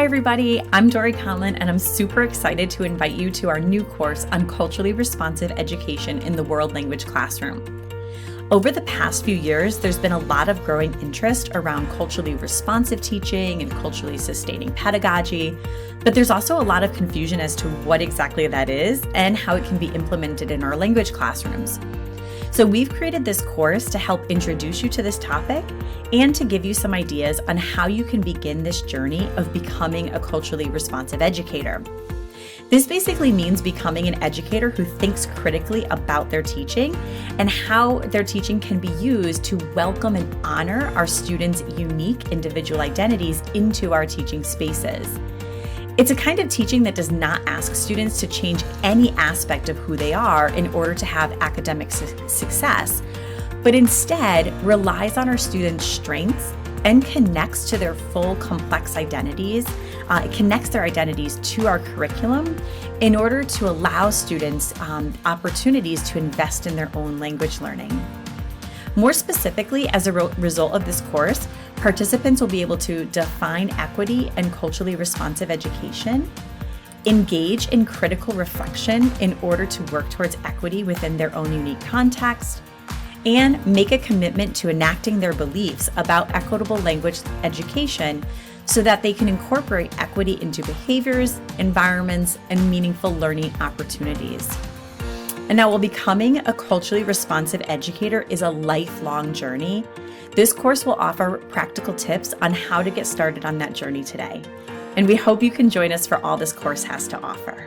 everybody, I'm Dorie Conlon, and I'm super excited to invite you to our new course on culturally responsive education in the world language classroom. Over the past few years, there's been a lot of growing interest around culturally responsive teaching and culturally sustaining pedagogy, but there's also a lot of confusion as to what exactly that is and how it can be implemented in our language classrooms. So we've created this course to help introduce you to this topic and to give you some ideas on how you can begin this journey of becoming a culturally responsive educator. This basically means becoming an educator who thinks critically about their teaching and how their teaching can be used to welcome and honor our students' unique individual identities into our teaching spaces. It's a kind of teaching that does not ask students to change any aspect of who they are in order to have academic success, but instead relies on our students' strengths and connects to their full complex identities. It connects their identities to our curriculum in order to allow students opportunities to invest in their own language learning. More specifically, as a result of this course, participants will be able to define equity and culturally responsive education, engage in critical reflection in order to work towards equity within their own unique context, and make a commitment to enacting their beliefs about equitable language education so that they can incorporate equity into behaviors, environments, and meaningful learning opportunities. And now, while becoming a culturally responsive educator is a lifelong journey, this course will offer practical tips on how to get started on that journey today. And we hope you can join us for all this course has to offer.